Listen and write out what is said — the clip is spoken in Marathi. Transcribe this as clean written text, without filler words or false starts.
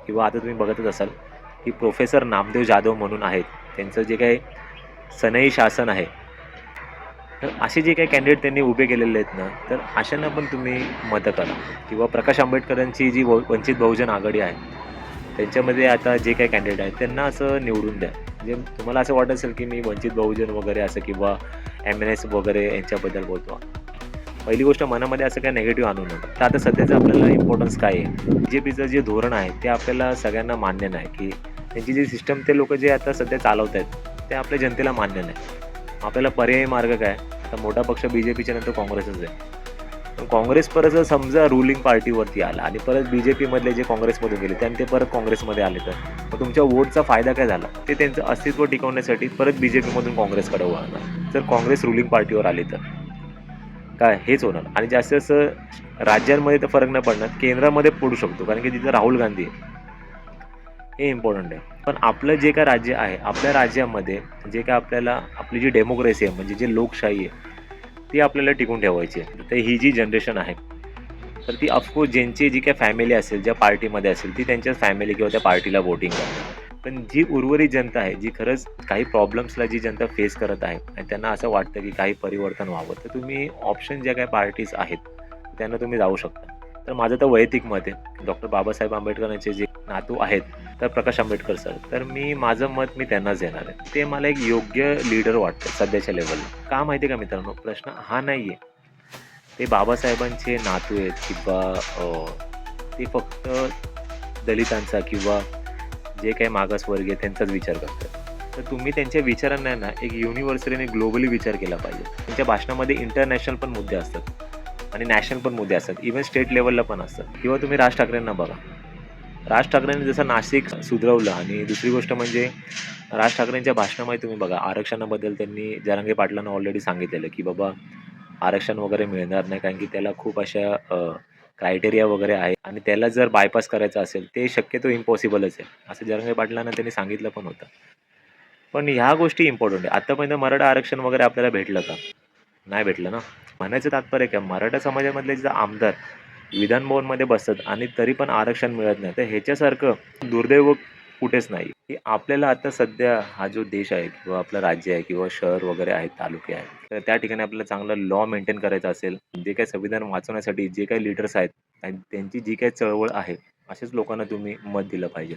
किंवा आता तुम्ही बघतच असाल, की प्रोफेसर नामदेव जाधव म्हणून आहेत. त्यांचं जे काही सनई शासन आहे, तर असे जे काही कॅन्डिडेट त्यांनी उभे केलेले आहेत ना, तर अशांना पण तुम्ही मतं करा किंवा प्रकाश आंबेडकरांची जी वंचित बहुजन आघाडी आहे, त्यांच्यामध्ये आता जे काही कॅन्डिडेट आहेत त्यांना असं निवडून द्या. म्हणजे तुम्हाला असं वाटत असेल, की मी वंचित बहुजन वगैरे असं किंवा एम-एन-एस वगैरे यांच्याबद्दल बोलतो. पहिली गोष्ट मनामध्ये असं काही निगेटिव्ह आणू नका. तर आता सध्याचं आपल्याला इम्पोर्टन्स काय आहे? बी-जे-पीचं जे धोरण आहे ते आपल्याला सगळ्यांना मान्य नाही, की त्यांची जी सिस्टम ते लोकं जे आता सध्या चालवत आहेत, ते आपल्या जनतेला मान्य नाही. आपल्याला पर्यायी मार्ग काय? आता मोठा पक्ष बी-जे-पीच्या नंतर काँग्रेसच आहे. पण काँग्रेस परत जर समजा रुलिंग पार्टीवरती आला आणि परत बी-जे-पीमधले जे काँग्रेसमधून गेले आणि ते परत काँग्रेसमध्ये आले तर मग तुमच्या वोटचा फायदा काय झाला? ते त्यांचं अस्तित्व टिकवण्यासाठी परत बी-जे-पीमधून काँग्रेसकडे वळणार. जर काँग्रेस रुलिंग पार्टीवर आली तर. काय हेच होणार आणि जास्तीत जास्त राज्यांमध्ये तर फरक नाही पडणार. केंद्रामध्ये पडू शकतो कारण की तिथं राहुल गांधी आहे. हे इम्पॉर्टंट आहे. पण आपलं जे काही राज्य आहे, आपल्या राज्यामध्ये जे काही आपल्याला आपली जी डेमोक्रेसी आहे म्हणजे जी लोकशाही आहे, ती आपल्याला टिकवून ठेवायची आहे. तर ही जी जनरेशन आहे, तर ती ऑफकोर्स ज्यांची जी काही फॅमिली असेल, ज्या पार्टीमध्ये असेल, ती त्यांच्याच फॅमिली किंवा त्या पार्टीला व्होटिंग करते. पण जी उर्वरित जनता आहे, जी खरंच काही प्रॉब्लेम्सला जी जनता फेस करत आहे आणि त्यांना असं वाटतं की काही परिवर्तन व्हावं, तर तुम्ही ऑप्शन ज्या काही पार्टीज आहेत, त्यांना तुम्ही जाऊ शकता. तर माझं तर वैयक्तिक मत आहे. डॉक्टर बाबासाहेब आंबेडकरांचे जे नातू आहेत, तर प्रकाश आंबेडकर सर. तर माझं मत मी त्यांनाच देणार आहे. ते मला एक योग्य लीडर वाटतं सध्याच्या लेव्हलला. का माहिती आहे का मित्रांनो? प्रश्न हा नाहीये. ते बाबासाहेबांचे नातू आहेत किंवा ते फक्त दलितांचा किंवा जे काही मागासवर्गीय त्यांचाच विचार करतात. तर तुम्ही त्यांच्या विचारांना ना एक युनिव्हर्सल आणि ग्लोबली विचार केला पाहिजे. त्यांच्या भाषणामध्ये इंटरनॅशनल पण मुद्दे असतात आणि नॅशनल पण मुद्दे असतात. इव्हन स्टेट लेव्हलला पण असतात किंवा तुम्ही राज ठाकरेंना बघा. राज ठाकरेंनी जसं नाशिक सुधरवलं आणि दुसरी गोष्ट म्हणजे राज ठाकरेंच्या भाषणामध्ये तुम्ही बघा आरक्षणाबद्दल त्यांनी जरांगे पाटलांना ऑलरेडी सांगितलेलं, की बाबा आरक्षण वगैरे मिळणार नाही कारण की त्याला खूप अशा क्रायटेरिया वगैरे आहे आणि त्याला जर बायपास करायचं असेल, ते शक्यतो इम्पॉसिबलच आहे. असं जरांगे पाटलांना त्यांनी सांगितलं पण होतं. पण ह्या गोष्टी इम्पॉर्टंट आहे. आतापर्यंत मराठा आरक्षण वगैरे आपल्याला भेटलं का? नाही भेटलं ना. म्हणायचं तात्पर्य काय? मराठा समाजामधले जे आमदार विधान भवनमध्ये बसतात आणि तरी पण आरक्षण मिळत नाही. तर ह्याच्यासारखं दुर्दैव कुठेच नाही, की आपल्याला आता सध्या हा जो देश आहे किंवा आपलं राज्य आहे किंवा शहर वगैरे आहेत, तालुके आहेत. तर त्या ठिकाणी आपल्याला चांगलं लॉ मेंटेन करायचं असेल, जे काही संविधान वाचवण्यासाठी जे काही लीडर्स आहेत आणि त्यांची जी काही चळवळ आहे, अशाच लोकांना तुम्ही मत दिलं पाहिजे.